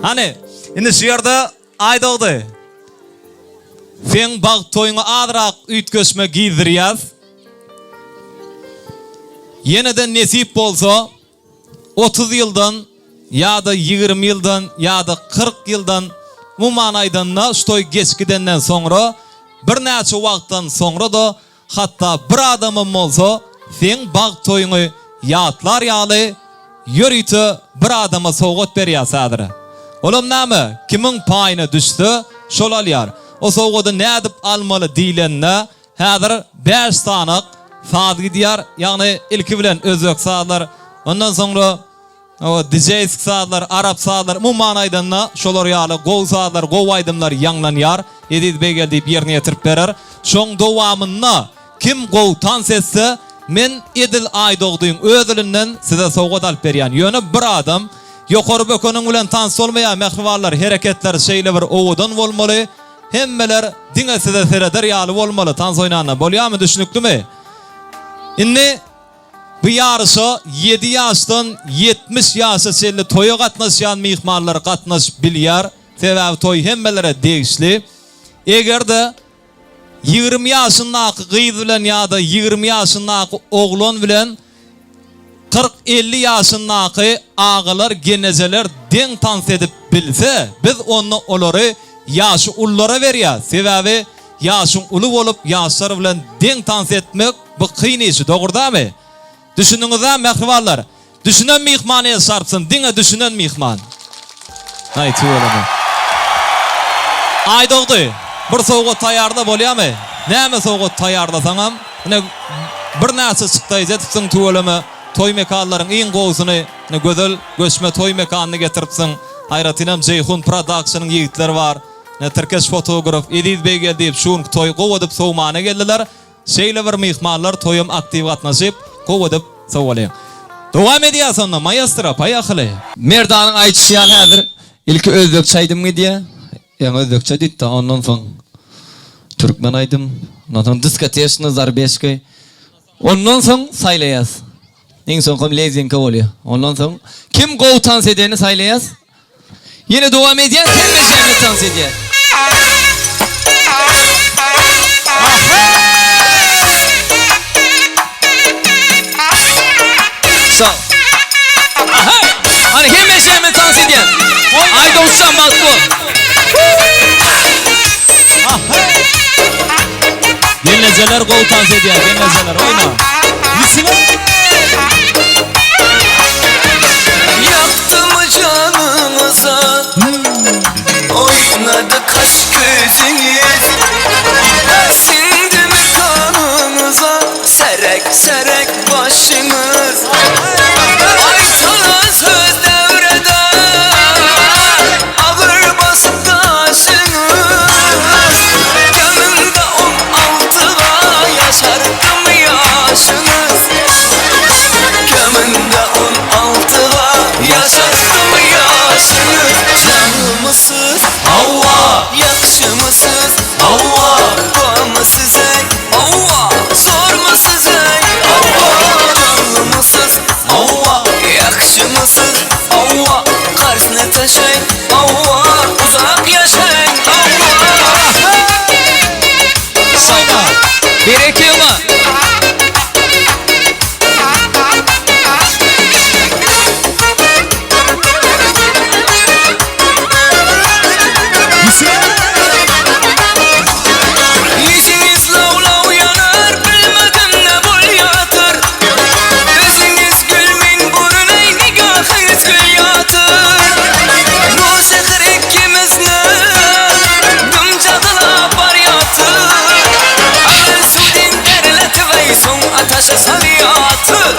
Hani indi şu yerde aydoğdu. Sen bağ toyunu adrak ütköşme giydiriyaz. Yeniden nesip bolsa 30 yıldan ya da 20 yıldan ya da 40 yıldan bu manaydan ştoy geçkidenden sonra bir neçe vaqtdan sonra da hatta bir adamın bolsa sen bağ toyunu yatlar yalı yürütü bir adama soğut beryasadır. Olam näme? Kimin payına düştü? Şol alyar. O soğudu ne edip almalı diýlenne häzir 5 sanak saat diyar. Yani ilki bilen özök saatlar. Ondan sonra o DJ saatlar, Arap saatlar bu manaydan şolar ýaly gol saatlar, gol aydymlar ýanglanyar. Edip begel diýip ýerine ýetirip berer. Şoň dowamyna kim gol tans etse men edil aýdogdyň özülinden size soğut alyp berýän. Ýöne bir adam ýokary bökeniň bilen tans bolmaýan mehribarlar, hereketler şeýle bir owadan bolmaly. Hemmeler diňe size sereder ýaly bolmaly. Tans oýnana bolýarmy, düşünükdimi? Inni bu ýarşa 7 ýaşdan 70 ýaşa çelli toýa gatnaşýan mihmanlar gatnaş bilýär. Sebäbi toy hemmelere degişli. Egerde 20 ýaşyndaky gyz bilen ýa-da 20 ýaşyndaky oglan bilen 40-50 ýaşyndaky agalar, genezeler deň tans edip bilse, biz onu olary ýaşy ullara berýär. Sebäbi ýaşyň uly bolup ýaşlar bilen deň tans etmek bu kyn işi, dogurdamy? Düşünüňizde mehribarlar, düşünen mihmany sarpsyn, diňe düşünen mihman. Haýty bolamy. Aýdogdy, bir soğuk taýarda bolýarmy? Näme soğuk taýardasaňam, ine bir näçe çykdaý jetipsiň tuwalamy, toy mekanlaryň iň gowsuny, gözel göçme toy mekanyny getiripsiň. Hayratynam Ceyhun Production'ın yigitleri var. Türkeş fotograf Edip Begel diýip şuň toy gowadyp sowmana geldiler. Şeýle bir mihmanlar toyum aktiv gatnaşyp gowadyp sowalýar. Dowam edýär sonda maestro paýakyly. Merdanyň aýtýan häzir ilki özbekçe aýdym diýe. Ýa özbekçe diýdi, ondan soň türkmen aýdym. Ondan soň diskotechny zarbeşki. Ondan soň saýlaýas. Iň soňky lezenka bolýar. Ondan soň kim gow tans edeni saýlaýas? Yine dowam edýän, sen meşäni tans edýär. So. Hani kim meşäni tans edýär? Aýdowçan bakdy. Genezeler gol tans edýär, genezeler oýna. Yaktım canımıza, oynadı kaş gözünüz, sindi mi kanınıza, serek serek başınız. Aytalan söz devrede, ağır basıp taşınız. Gönlümde 16'a yaşardım yaşınız. Gömünde 16'a yaşardım yaşınız. Canımısız, Allah, yakışımısız, Allah, bağımısız ey, Allah, sormasız ey, Allah, canımısız, Allah, yakışımısız, Allah, karşısına taşay, Allah, uzak yaşay, Allah. Sayma. Berekiyor mu? Yüzünüz lav lav yanar, bilmedim ne bolýatyr. Gözünüz gülmin burun ey, nigahınız gül yatır. Bu seher ikimizni gımcadıla baryatır. Sudin derletip ey, soň ataşa salyatır.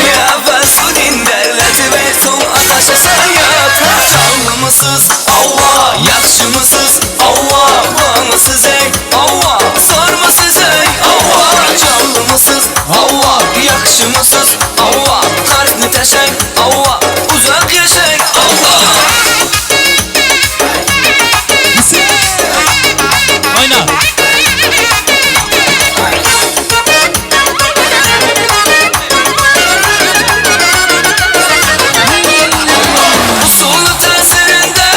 Ya sudin derletip ey, soň ataşa salyatır. Canlımısız, Allah, yakışımısız, Allah, bağımısız ey, Allah, sormasız ey, Allah, canlımısız, Allah, yakışımısız, Allah, karşını taşay, Allah, uzak yaşay, Allah. Oyna. Usulü tesirinde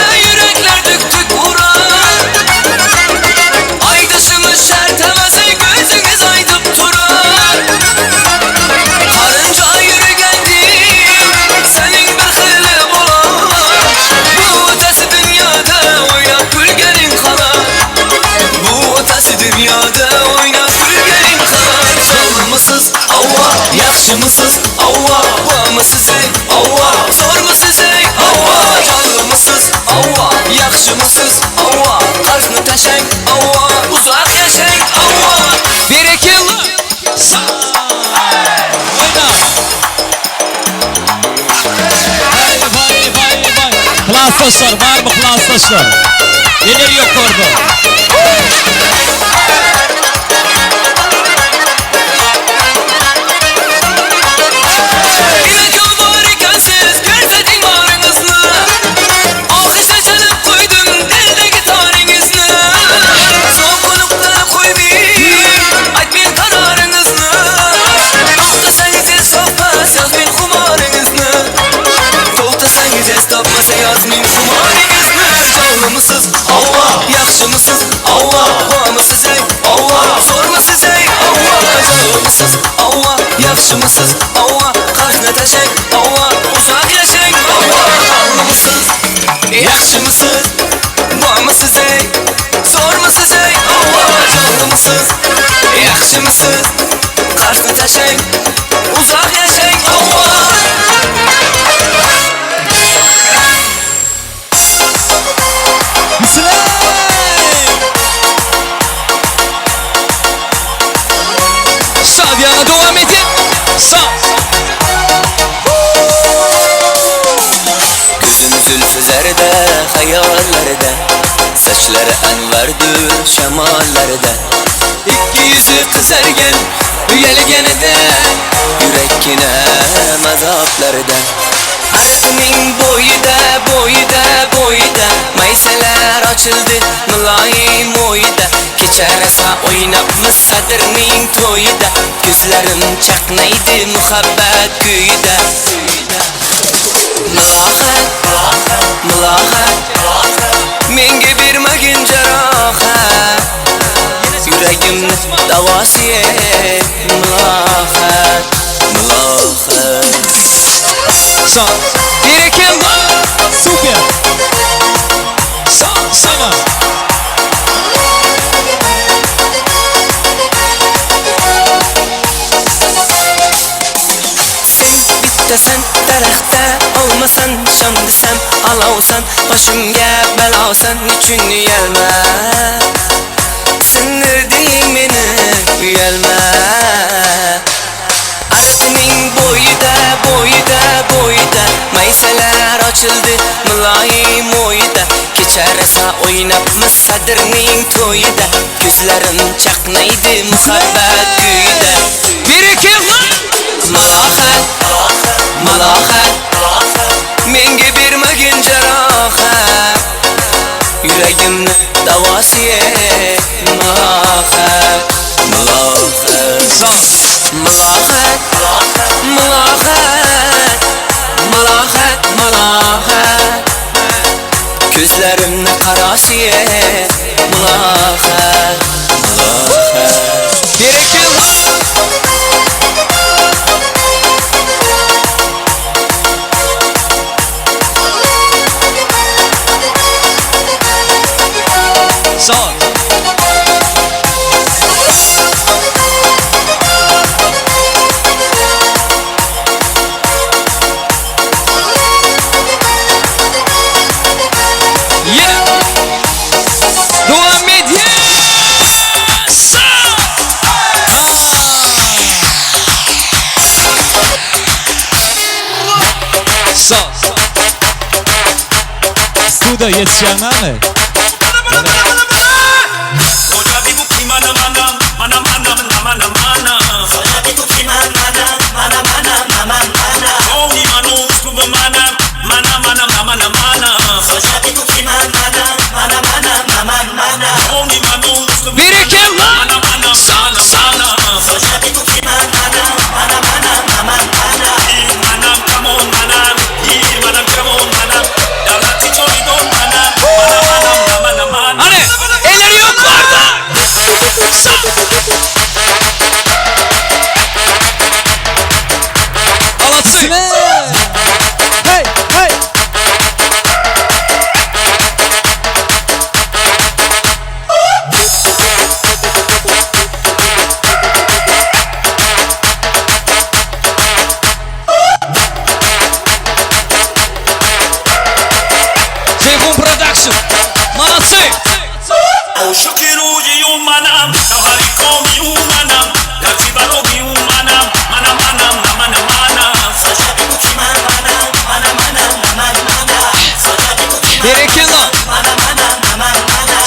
Klas taşlar, var mı klas taşlar? Neler yok orada? İlacım var iken siz görsedim ağrınızı. Alkışa çalıp koydum delde gitarınızı. Soğukluklara koymayayım aytmayın kararınızı. Toxtasangiz estopmas yazmayın xumarınızı. Toxtasangiz estopmasa yazmayın xumarınızı. Canlımısız Allah, yaxşımısız Allah, Hamısız ey Allah, sormasız ey Allah. Canlımısız Allah, yaxşımısız Allah, Qarşına təşək Allah, uzaq yaşayın Allah. Canlımısız, yaxşımısız, Hamısız ey, sormasız ey Allah. Canlımısız, yaxşımısız, Qarşına təşək uzaq yaşayın Allah. Şadiyana devam edin. Sağ. Gözün zülfü zerde, hayallerde, saçları enverdir şemallerde. İki yüzü kızargen, üyelgenede, yürekkine mezaplarda. Arasının boyda, mayseler açıldı, mülayim oyda. Geçer esa oynapmış sadırının toyda. Gözlerim çaknaydı muhabbet güyde. Mılahat, menge bermagin jarahat. Yüreğimni davası et, mılahat. Sağ. Birikim var. Super. Sana. Sen bittasan daraxta olmasan, şam desem alavsan, başımga belasan, niçin uyalma? Sindirdin meni, uyalma. Arasının boyda, mayseler açıldı, mülayim oyda. Geçer esa oynapmış sadırının toyda. Gözlerim çaknaydı muhabbet güyde. Birikim var. Malahat, menge bermagin jarahat. Yüreğimni davası et, mılahat. Sağ. Mılahat. Gözlerimni qarası et, mılahat. Birikim var. Sağ. Yeah. Devam edin. Sağ. Sağ. Suda yetişen mi? Birikim var. Sağ. Hani elleri yok vardı. Sağ. Alatsı. Hey, hey. Ceyhun Production. Malatsı. Oshukiruji yumanam, naharikomi yumanam, gachibarogi yumanam, manam manam manam manam. Sajabi kuchiman manam, manam manam manam manam. Sajabi Berekillah.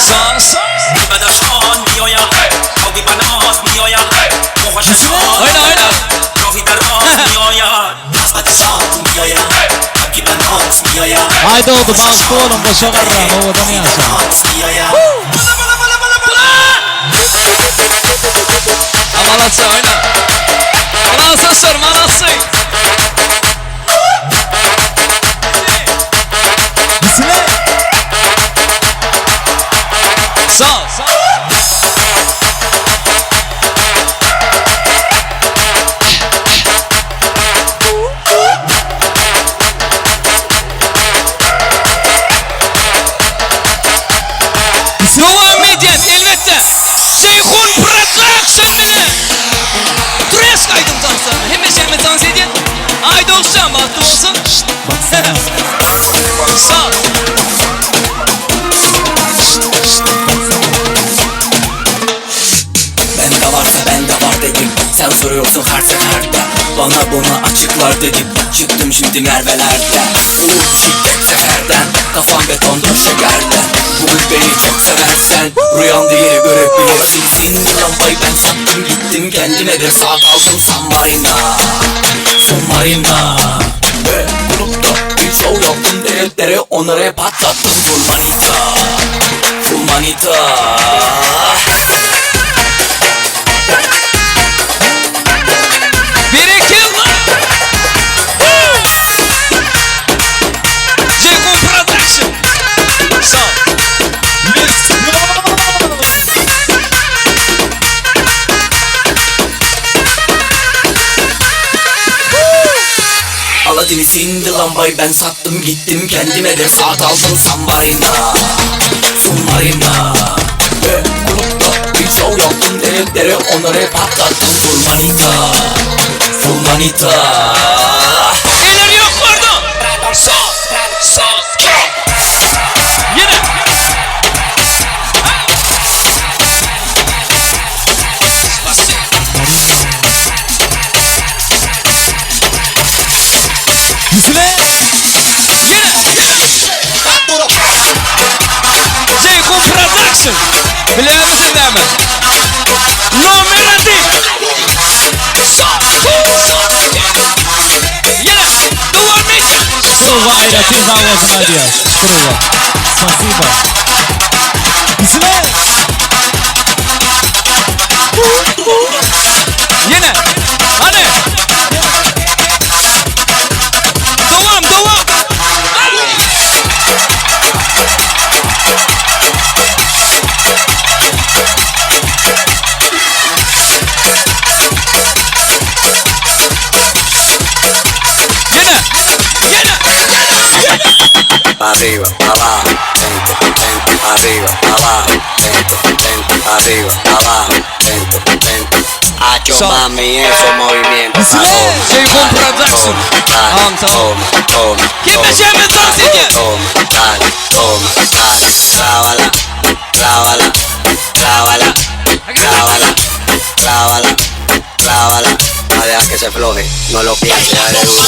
Sağ sağ. Badashon mioya, Audi Banos mioya, Mohashon. Oyna. Rohidaros mioya, Badashon mioya, Audi Banos mioya, Haydi oldu bastı oğlum boşa karran ovadan yaşa. mioya. Amalatsa oyna. Manası sor manası. Bismillah. Sağ sağ. Devam edin elbette. Şeyhun Production ile. Tres kaydım dansa. Hemen dans edin. Haydi olsun bahtı olsun. Sağ. Bende varsa bende var dedim. Sen soruyorsun her seferde. Bana bunu açıklar dedim. Çıktım şimdi Merve'lerde. Olur bu şiddet seferden. Kafam beton döşekerle. Bugün beni çok seversen. Rüyamda yine görebilirsin. Senin lambayı ben sattım gittim. Kendime bir sağ kaldım Submarina. Submarina. Ve grupta bir show yaptım. Deretlere onları patlattım. Full manita. Full manita. Berekillah. Şeyhun Production. Sağ. Let's go. Aladin'i sindi lambayı ben sattım gittim kendime bir saat aldım Submarina. Submarina. Ve grupta bir show yaptım deretlere onları patlattım Full manita. Full manita. Eller yok orada. Sağ. Sağ. Yine. Bismillah. Yine. Şeyhun Production. Biliyor musun değil mi? Numarati. Sağ. Yine. Devam edin. Сувайра, ты завоз молодец. Круто. Спасибо. Bismillah. Yine. Hadi. Devam. Yine. Arriba, abajo, lento, lento, arriba, abajo, lento, lento, arriba, abajo, lento, lento. Hacho So- mami esos movimientos. Şeyhun Production. Tamam. Toma. Kim beşerme dans edin. Toma, dale, clávala, clávala, clávala, clávala, clávala, clávala. No dejas que se floje, no lo pienses, dale duro.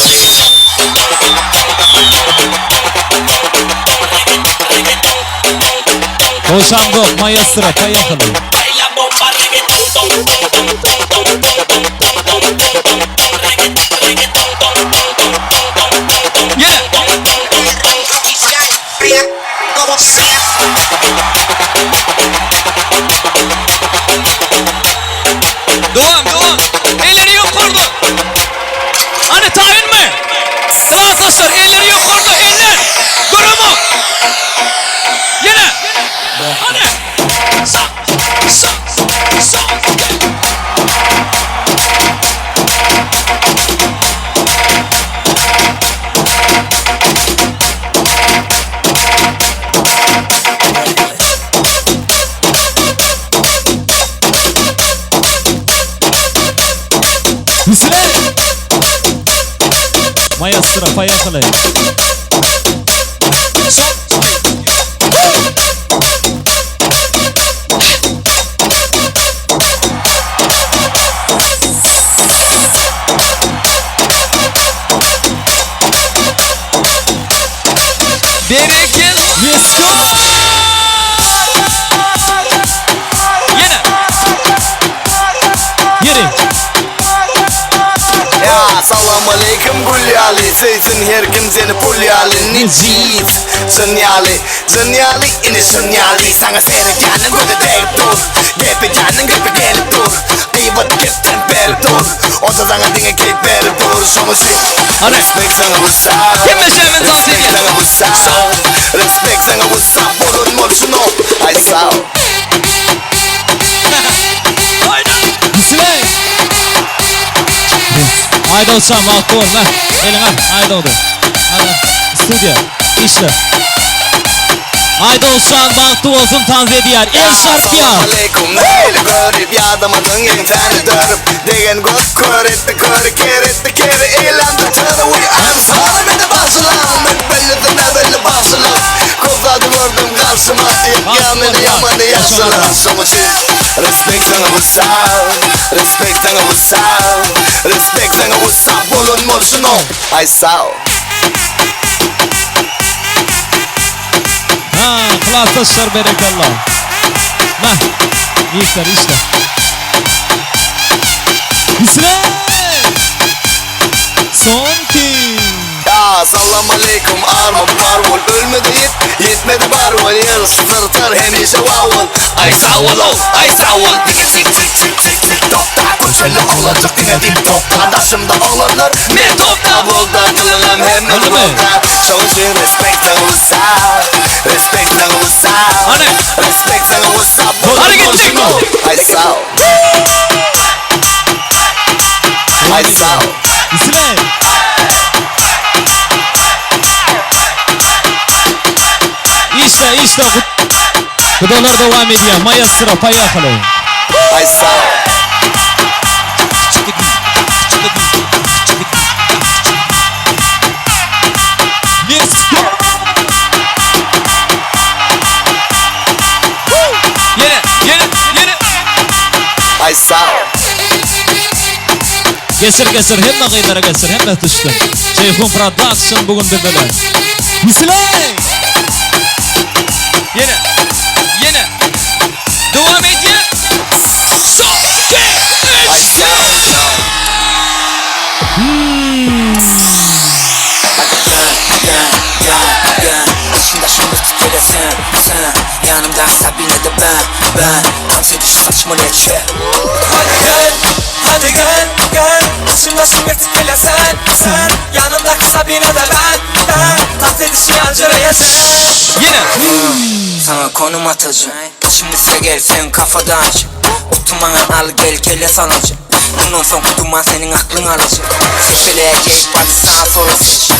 Boşangok, maestro, поехали. Baila bomba reggaeton, ton, ton, ton, ton, ton, ton, ton, ton, ton, reggaeton, reggaeton, ton, ton, ton, ton, ton, ton, Yine. Devam. Elleri yukarıda. Hani tayin mi? Arkadaşlar elleri yukarıda. Eller. Durumu. Yine. Hani. Sağ. Bismillah. Maestro, поехали. Berekel. Let's go. Yine. Yeri. Ya salam aleyküm gulyali Seysin her kim seni pulyali Necip Zınyali Zınyali ini zınyali Sana seni canın göde deyip dur Gepi canın gepi gelip dur Ayıbat gepten berip dur O da sana dine kek berip dur Sonuçta Respekt sana bu sağ Kimme şemin dans Respekt ediyor? sana bu sağ Respekt sana bu sağ Bolun molsun o Ay sağ Bismillah. Haydi olsam altı ol lan. Elin al. Haydi oldu. Hadi. Stüdyo. İşte. Haydi olsan baktı olsun tanz ediyar. El şarkıya. Aleyküm neyle görüp yadamadın yenteni dörüp Degen göt köretti körü keretti kere eğlendi tırı Uy ansarım edi basılam Et belli de belli basılam Kozladı gördüm karşıma Yamanı yamanı yaşalam Sonuçta Respekt sana bu sağ Respekt sana bu sağ Respekt sana bu sağ Bolun molsun o Ay sağ ol Ha, klaslaşlar berekallah. Nah, işler. Bismillah. Son ki. Ya salam aleyküm arma parvol Ölmedi yetmedi barvol Yarısı tırtır hemişe vavul Ay sağ ol ay sağ ol Dike tik tik topta Köşeli olacak dine dik topta Daşımda olanlar bir topta Bolda kılınım hemen Öyle mi? bolda Çoğuşun respekten usta Respekten usta Hani? Respekten usta Hadi gittik mi? Ay sağ ol Ay sağ ol Bismillah. İşte. Gıdalar devam ediyor. Maestro payakalı. Ay sağ ol Let's go. Yine. Ay sağ ol Geçir. Hemme kıylara geçir. Hemme düştü. Ceyhun Production bugün de böyle. Bismillah. Yine. Devam ediyor. Son ki. Ay sağ ol İçimde şunu tükelesin sen Yanımda Sabine de ben Dans ediş saçma leçe Hadi gel İçimde şunu tükelesin sen Yanımda Sabine de ben Dans edişi Angela'ya sen Yine. Sana konum atacağım Şimdi size gelsen kafadan aç Oturmana al gel kelle salacağım Bundan son kutuman senin aklın alacak Seçileyecek hadi sağa sola seç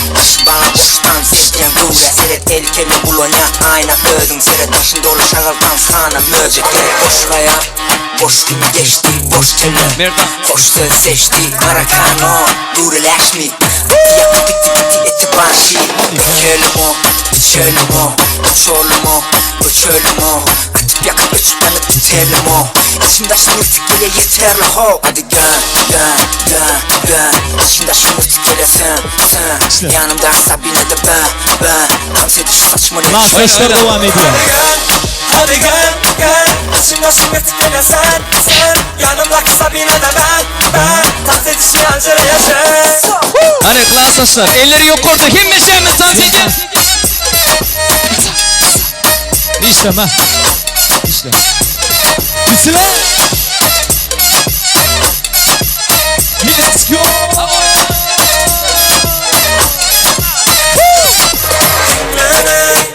Bana boştan seçten kuvre Seyret tehlikeli bulonya ayna ödüm Seyret başın dolu şagaldan sana möcekler Boş hayal boş gibi geçti boş teller Merdan. Hoş söz seçti Marakano Dureleşmi Yakı bitti eti banşi İçelim o Uçoğlum o Atıp yakıp öçüp yanıp bitelim o İçimde şunu tükele yeterli ho Hadi gel İçimde şunu tükele sen Yanımda Sabine de ben Dans ediş saçma ne Maestro devam ediyor. Hadi gel İçimde şunu tükelesin sen Yanımda Sabine de ben Dans edişi Angela'ya sen Hani klaslaşlar. Elleri yok orada. Kimme şemin dans ediyor? İşte. Bismillah. Let's go.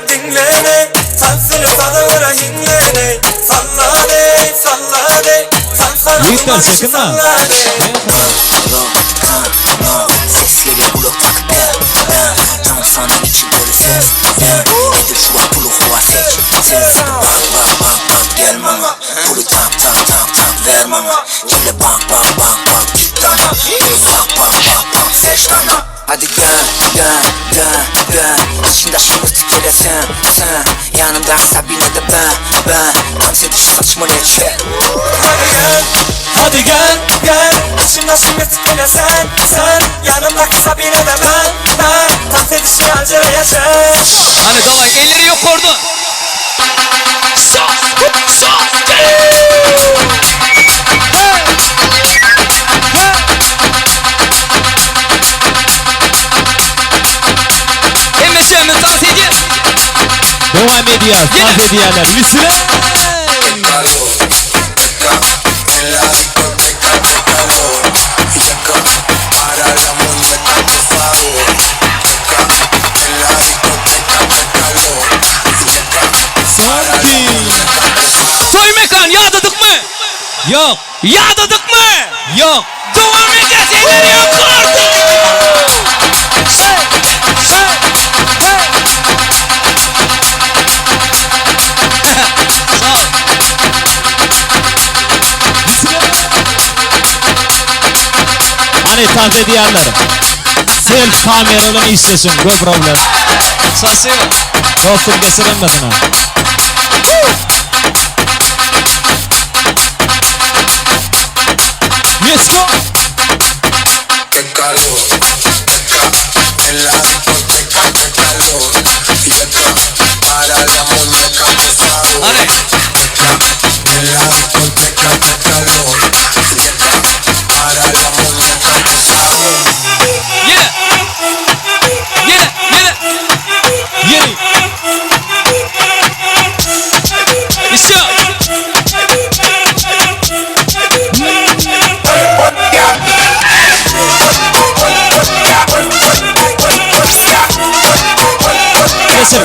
Dinlene Tansını salıvıra hinlene Sallade Yiğitler sakın ha. Ses geliyor blok tak Tam sana için böyle ses Nedir şu an pulu hava seç Ses bak gelme ama Pulu tak verme ama Kelle bak git ama bak seç ama Hadi gel İçinde şunu tükele sen Yanımda Sabine de ben dans ediş saçma neçe Hadi gel gel İçimden şimdi etkile sen Yanımdaki Sabine de ben Dans edişi acele yaşa Hani davay elleri yok orada. Emeşemin dans ediyor. Devam ediyor. Dans ediyorlar. Misle. Toy mekan yağdadık mı? Yok. Yağdadık mı? Yok. Devam edeceğiz elleri yok orada. Hani dans ediyorlar. Self kameralı işlesin. No problem. Sasıyor. Olsun geçirilmesin ha. Let's go. Qué calor, en la discoteca, qué calor. Y acá, para la muñeca pesado. Hani. En la discoteca, qué calor. Y acá, para la muñeca pesado. Yine. Yine. Yine. Yeni. İşte.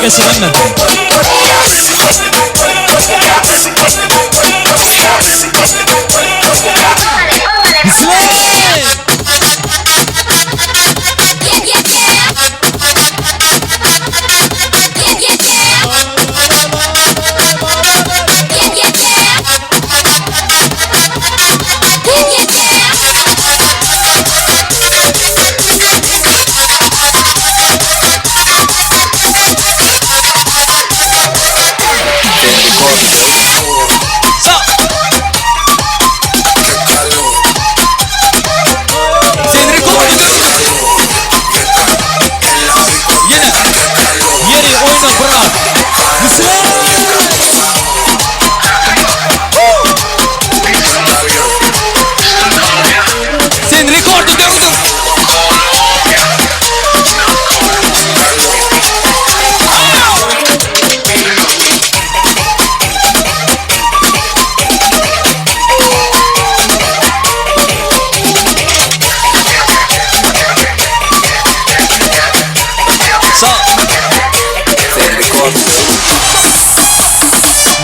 Geçirilmedi.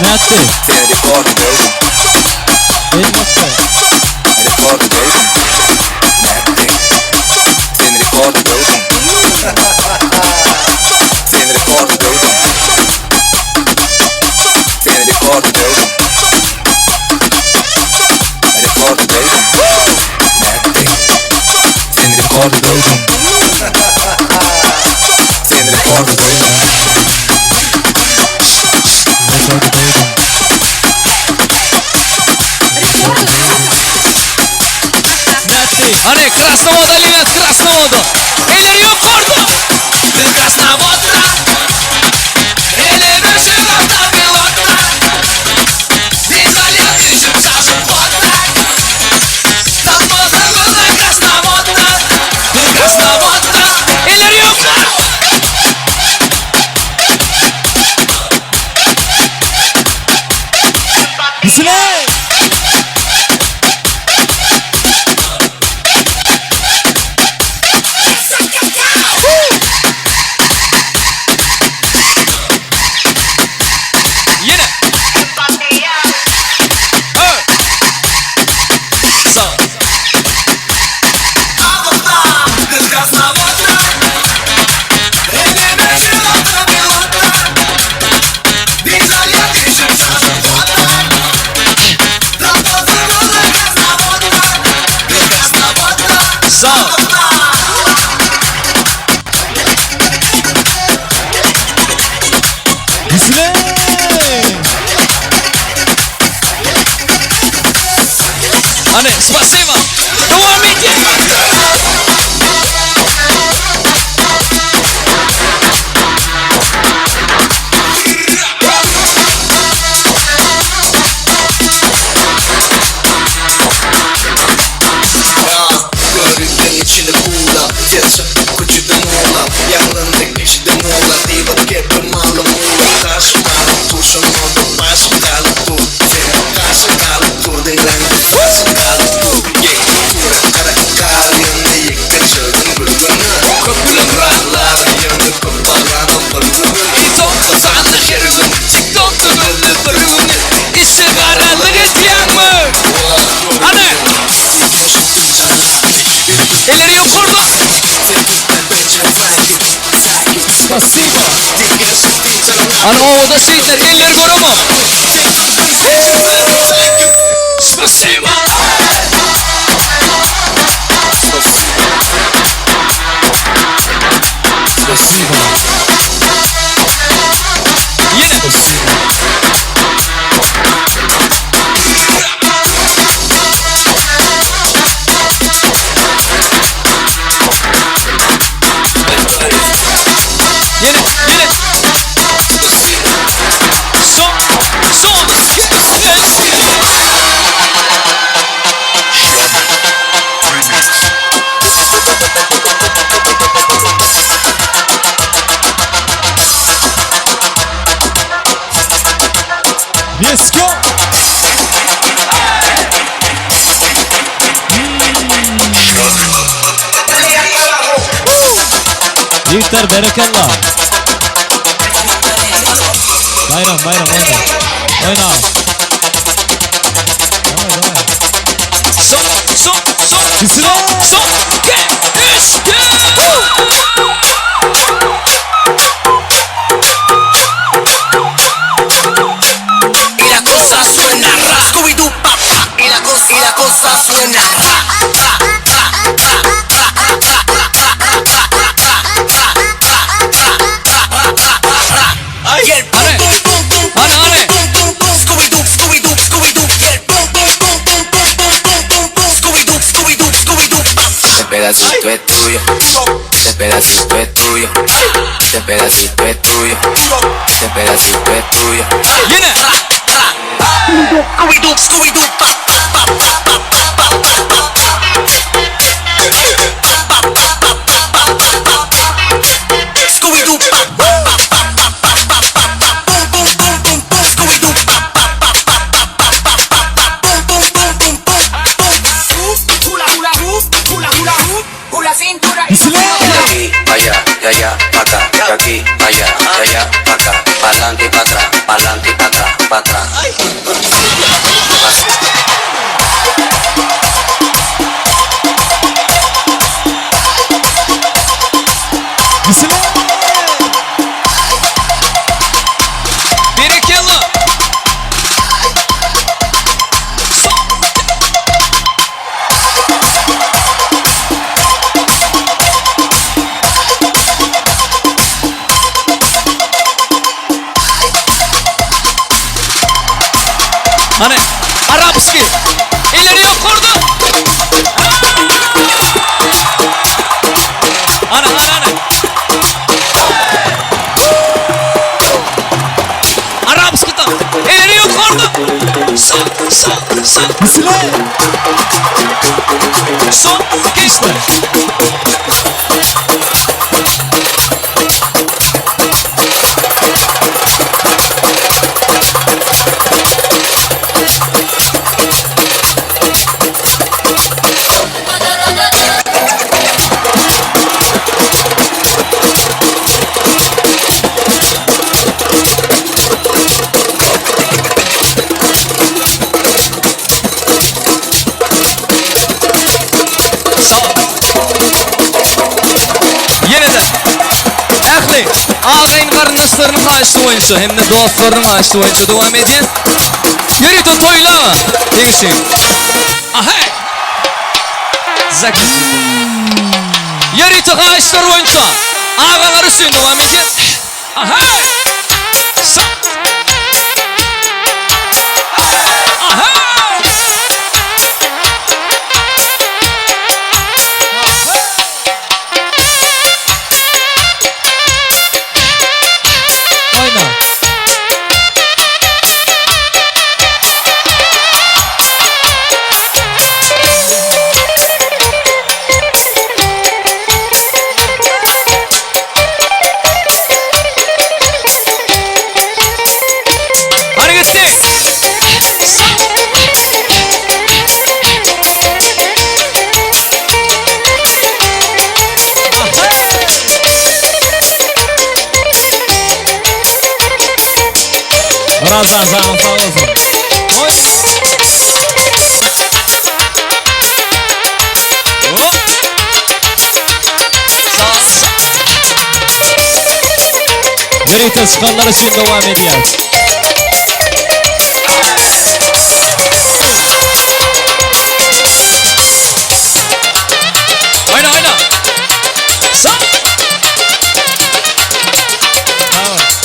Ne yaptı? Seni rekorddaydım El nasıl? Rekorddaydım Nerede? Seni rekorddaydım Seni rekorddaydım Seni rekorddaydım Rekorddaydım Nerede? Seni rekorddaydım Seni rekorddaydım Hani Krasnovoda, Limet Krasnovoda. Eller yok orada. Krasnovoda. Elimi şurada pilotla. Dizalya düşüp şaşıp botta. Tatmazın kızı Krasnovoda. Krasnovoda. Eller yok orada. Bismillah. Yine. Sağ. Sağ. Bismillah. Hani spasiba. Devam edin. Göründen içinde kuğla Tesa kucudan oğlan Yanlarındaki kişiden oğlan Diva kepim malım oğlan Karşı malım tuşun oldu Başım kalıp bu Karşı kalıp bu Dinlendi Başım kalıp bu Yektura Kara kalyanı Yekte çöldün bırgını Köpülüm rağları Yanı kopaladım bırgını İtonda sandı şerifin Çıktonda öldü bırgını İşe karanlık etken mi? Hani? Elleri yukarıda. Spasiba. Ana ovada şeyler elleri göremem. Spasiba. Spasiba. Yine. Yine. Son. Let's go. Yiğitler berekallah. Bayram oyna. Oyna. Son. Kesin. Son. Üç. Y la cosa suena ra, Scooby-Doo papá. Y la cosa suena ra, ra, ra, ra, ra, ra, ra, ra, ra, ra. Y el pum pum pum pum Hadi. pum pum pum Scooby-Doo, Scooby-Doo, Scooby-Doo. Y el pum pum pum pum pum pum pum pum pum Scooby-Doo, Scooby-Doo, Scooby-Doo. Este pedacito es tuyo, este pedacito es tuyo, este pedacito es tuyo, este pedacito es tuyo. Yine. Scooby-Doo, Scooby-Doo, pa pa pa pa pa pa pa pa. Scooby-Doo, pa pa pa pa pa pa pa pa pa. Boom boom boom boom boom. Scooby-Doo, pa pa pa pa pa pa pa pa pa. Boom boom boom boom boom boom. Hula hula hoop, hula hula hoop, hula cintura y De aquí pa' allá, de allá pa' acá, de aquí pa' allá, de allá pa' acá, pa'lante y pa' atrás, pa'lante y pa' atrás, pa' atrás. Berekallah. Hani Arapski. İleri yukarıda. Hani. Arapski'den ileri yukarıda. Sağ. Son geçti. Yeniden. Ähli, ağayın qarındaşlarının haýyşy boýunça hem de dostlarynyň haýyşy boýunça dowam edin. Ýöri toýla. Deňişim. Aha. Zaki. Ýöri haýyşlar boýunça ağalar üçin dowam edin. Aha. Aha. Birazdan sağın sağ olsun. Oy. Hop. Sağ. Nereye çıkanlar için devam ediyoruz. Oyna oyna. Sağ. Sağ.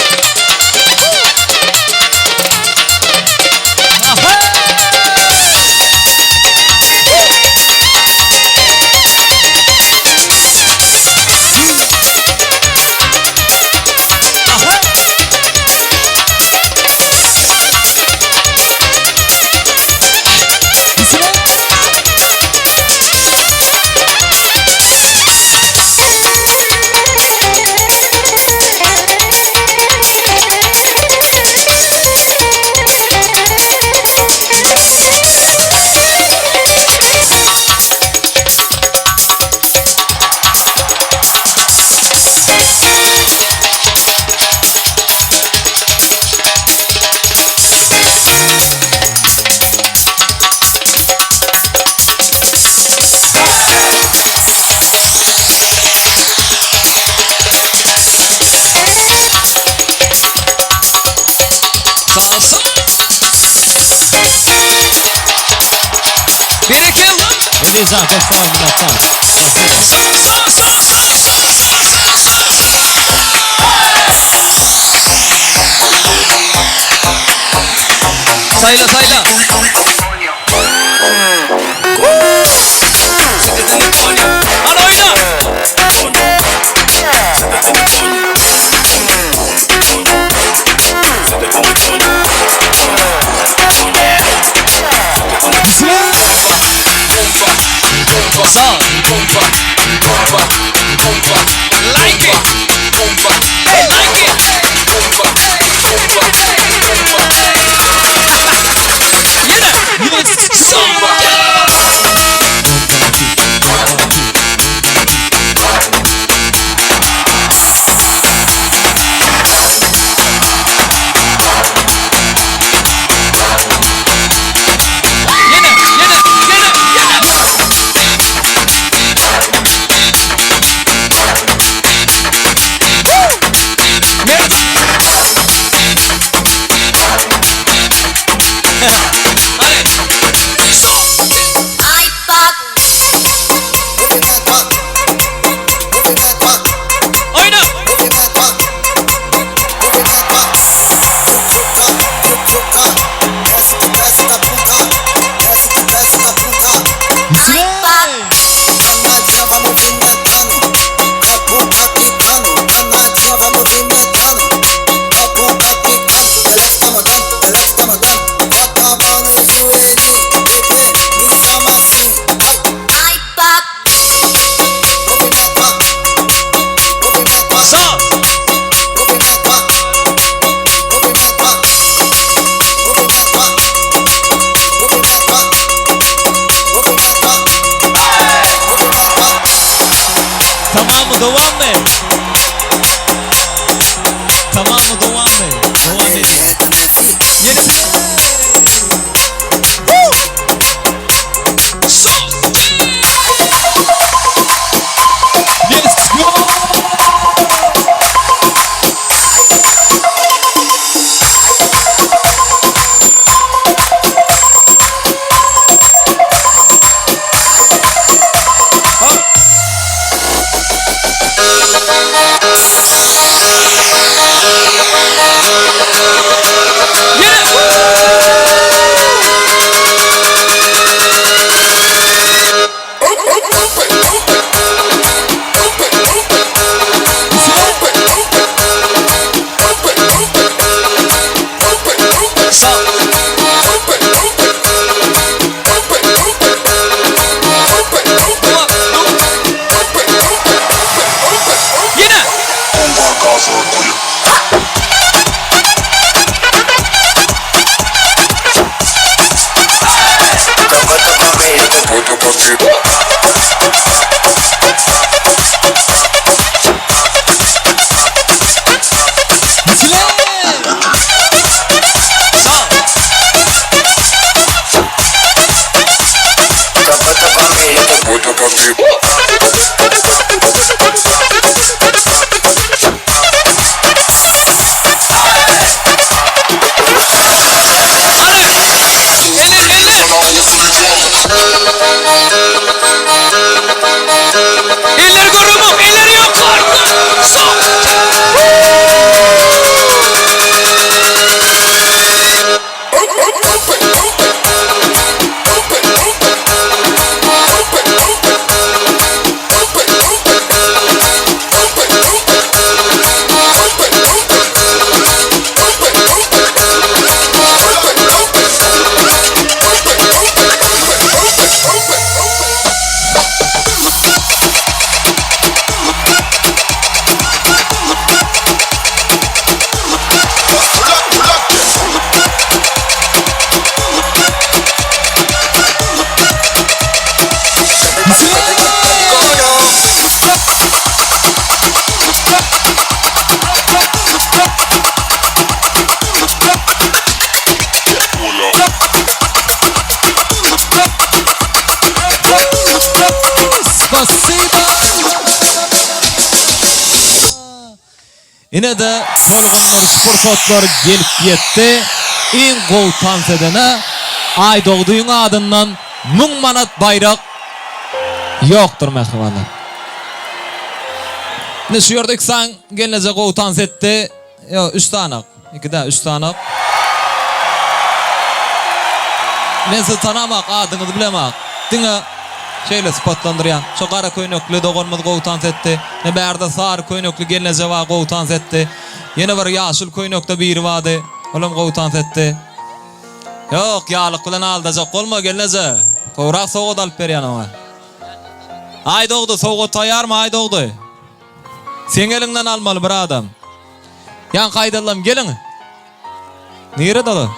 Bereketli. Elisa Kostan Natal. Sayla sayla. Hadi oyna. Sağ. Like it. Hey, like it. Yine. Spasiba. Ine de bolgunlar fursatlar gelip yetdi. En gowtan sedene Aýdogdyň adyndan 1000 manat bayrak yoktur mehmanlar. Ne şu yerdeki san gelece gowtan setdi. Yo 3 tanak. 3 tanak. Men sizi tanamak, adyňyzy bilemek. Diňe şeýle spotlandyrýan. Şu gara köýnekli dogonmaz gowtan setdi. Ne bärde sary köýnekli gelece wa gowtan setdi. Ýene bir ýaşyl köýnekde biri wady. Olam gowtan setdi. Yok ýalyk bilen aldajak bolma gelece. Gowrak sowgat alyp berýän ona. Aýdogdy sowgat taýarmy Aýdogdy? Sen elinden almalı bir adam. Yan kaydalam gelin. Nere dalı?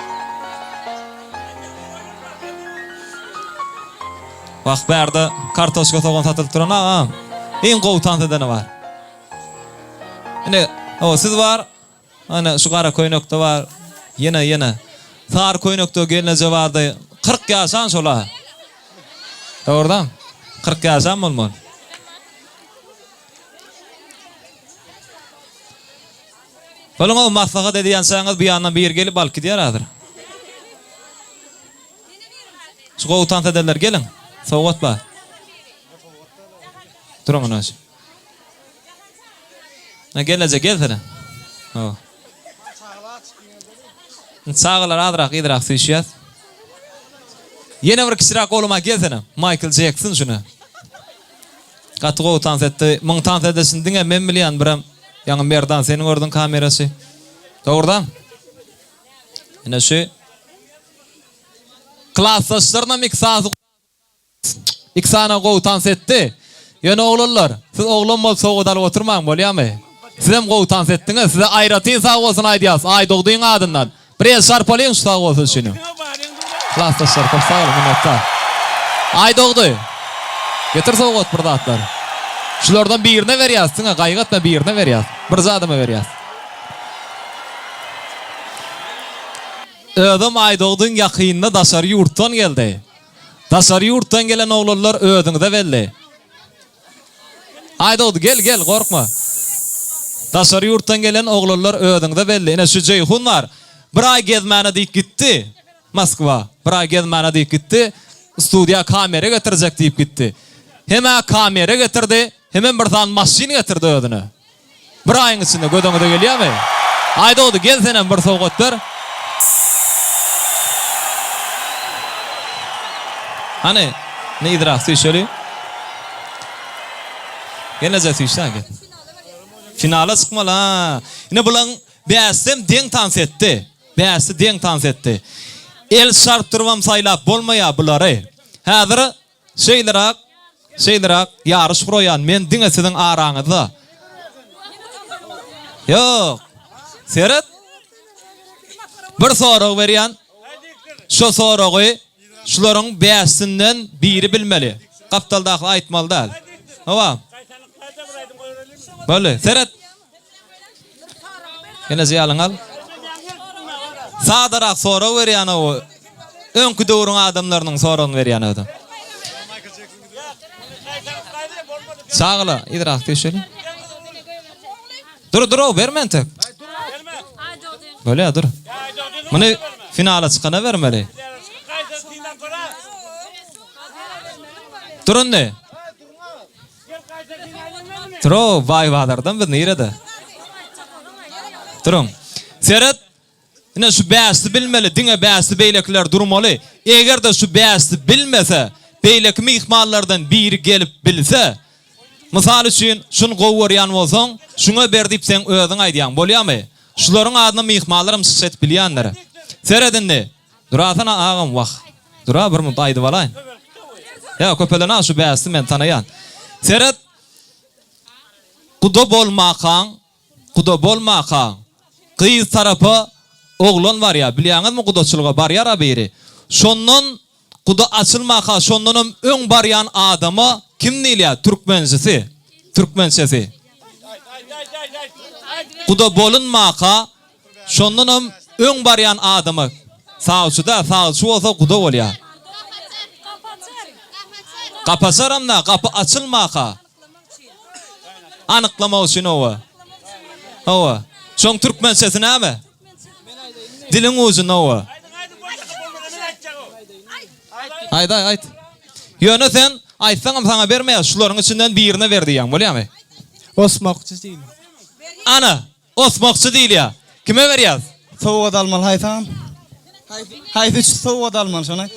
Bak berde kartoşka toğun satılıp duran ağam. En gowtan sedene var. O siz var. Ana şu gara köýnekde var. Yine. Sar köýnekde gelene vardı. 40 ýaşan şola. Doğrudan. 40 ýaşan bolmaly. Bolňa maslahat edýän saňyz bir ýandan bir gelip alyp gidýäradyr. Şu gowtan sedeler gelin. Sowgat bar. Durun ana. Na gelece gelsene. O. Sağlar adrak idrak süýşýär. Ýene bir kişirak olma gelsene. Michael Jackson şunu. Gaty gowtan setdi. 1000 tan sedesin diňe men bilýän biram. Ýa-ni merdan seni gördün kamerasy. Doğrudan. Ene şu klassdaşlarına iksana gowtan setdi. Ýöne oglanlar, siz oglan bol sowgat alyp oturmaň bolýarmy? Siz hem gowtan setdiňiz, size aýratyn sag bolsun aýdýas. Aýdogdyň adyndan. Bir şarpalyň sag bolsun şunu. Klassdaşlar çok sag olun minnettar. Aýdogdy. Getir sowgat bir zatlar. Şulardan birine berýärsiň, gaýgatma birine berýär. Bir zadyma berýär. Ödüm Aýdogdyň ýakynyna daşary ýurtdan geldi. Daşary ýurtdan gelen oglanlar ödüňde belli. Aýdogdy gel gorkma. Daşary ýurtdan gelen oglanlar ödüňde belli. Ene şu Jeyhun var. Bir ay gezmäne diýip gitdi. Moskwa. Bir ay gezmäne diýip gitdi. Studiýa kamera getirjek diýip gitdi. Heme kamera getirdi. Hemen bir tane maşin getirdi ödüne. Bir ayın içinde gödöňe de gelýärmi? Aýdogdy gel senen bir sowgat ber. Hani ne idrak süýşeli? Gelece süýşän gel. Finala çykmaly ha. Ine bulan bäsem deň tans etdi. Bäsi deň tans etdi. El şartdyrwam saýlap bolmaýa bulary. Häzir şeylerak yarış kuroyan men diňe siziň araňyzda. Yok. Seret. Bir sorag berýän. Şu soragy şularyň bäsinden biri bilmeli. Gaptaldaky aýtmaly däl. Hawa. Böyle. Seret. Ene ziyalyň al. Sadarak sorag berýän o. Öňkü döwrüň adamlarynyň soragyny berýän adam. Sağla, idrak teşeli. Dur, vermen tek. Böyle ya, dur. Bunu finala çıkana vermeli. Durun ne? Duro, vay vadardan bir neyre. Durun. Seret, yine şu bäsli bilmeli, diňe bäsli beýlekler durmaly. Eger de şu bäsli bilmese, beýlek mihmanlardan biri gelip bilse, misal üçin şunu gowurýan bolsaň, şuna berdip sen özüň aýdýan bolýarmy? Şularyň adyna mihmanlarym şet bilýänler. Seredinni. Duratana ağam waq. Dura bir mut aýdyp alaýyn. Ya köpelene şu bäsli men tanaýan. Sered Kuda bolmaqaň. Gyýyz tarapy oglan var ya, bilýäňizmi kudaçylyga barýara beri. Şondan kuda açylmaqa, şondan öň barýan adamy kim diýilýär? Türkmençesi. Kuda bolunmaqa, şondan öň barýan adamy. Sağçı bolsa kuda bolýar. Kapasaram da kapı açılmaka. Anıklama için ova. Ova. Şoň türkmençesi näme? Dilin uzun ova. Haydi haydi. Ýöne sen aýtsaňam saňa bermeýär, şularyň içinden birine berdi ýa, bolýarmy? Osmokçy değil. Ana, osmokçy diýil ýa. Kime berýär? Soğuk almalı haytan. Haydi soğuk almalı şuna.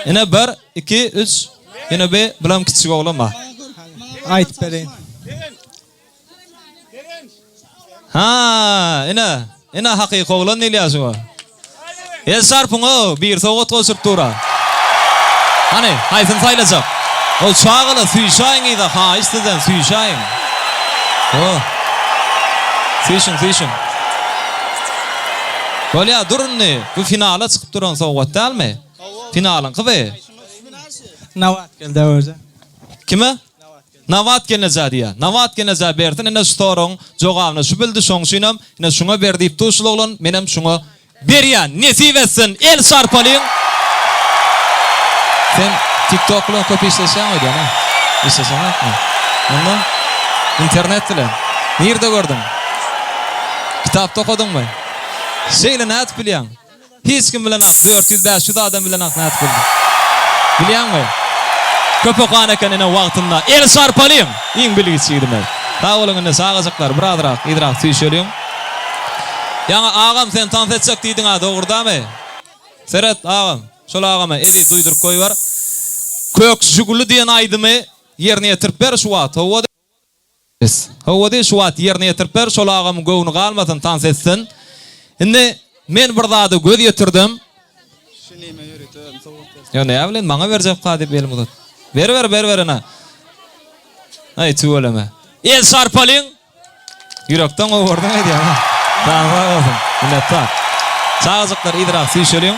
Ene 1, 2, 3. Ene be bilen kiçik oglam bar. Ayt bereyim. Ha, ene hakyky oglan näle ýaşy? El sarpyň o, bir soğuk toşup tura. Hani, haýsyn saýlajak. O çağıla süýşaýyň ýa-da ha isteden süýşaýyň. O. Süýşün. Bolýa durunny, bu finala çykyp duran soğuk dälmi? Finalyň gyby? Navat geldi öze. Kime? Navat gelnejä diýär. Navat gelnejä bertin ene storyň jogabyny şu bildi şoň şunam, ene şuňa berdiýip tuşul oglan, menem şuňa berýän. Nesip etsin el sarpalyň. Sen TikTok bilen köp işleşýän öýdän ha? İşleşýänmi? Onda internet bilen. Nerede gördün? Kitapda okudyňmy? Şeýle näet bilýän? Hiç kim bilen ak 400-500 adam bilen ak näet bildi. Bilýänmi? Köp okan eken ene wagtynda el sarpalyň. Iň bilgisiýdim ben. Sag bolun sagazaklar, biradrak, idrak süýşelýän. Ýa-ni agam sen tans etsek diýdiň ha, dogurdamy? Seret agam, şol agama edi duýduryp goýbar. Kök jugulu diýen aýdymy ýerine ýetirip ber şu wagt. Howada şu wagt ýerine ýetirip ber, şol agam göwüni galmasyn tans etsin. Indi men bir zady göz ýetirdim. Ýa näme bilen maňa berjek ka diýip elim uzat. Ver ana. Ay tuwalama. El sarpalyň. Ýürekden gowurdyň edi ama. Tamam olsun. Minnettar. Sagazaklar idrak süýşelýän.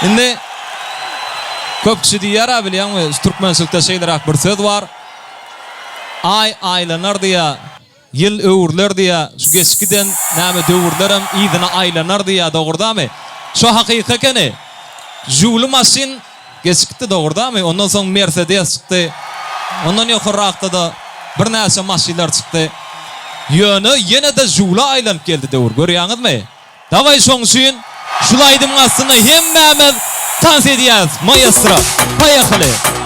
Indi köp kişi diýär bilýärmi, türkmençilikde şeýlerak bir söz bar. Ay aylanar diýär, ýyl öwürler diýär, şu geçkiden näme döwürlerim ýylyna aylanar diýär, dogurdamy? Şu hakyky ekeni. Juli maşin geçikdi dogurdamy? Ondan soň Mercedes çykdy. Ondan ýokarrakda da bir näçe maşinler çykdy. Ýöne ýene de Juli aýlanyp geldi döwür. Görýäňizmi? Daway şoň üçin şulaýdym aslında hemmämiz tans edýäs. Maestro, paýahaly.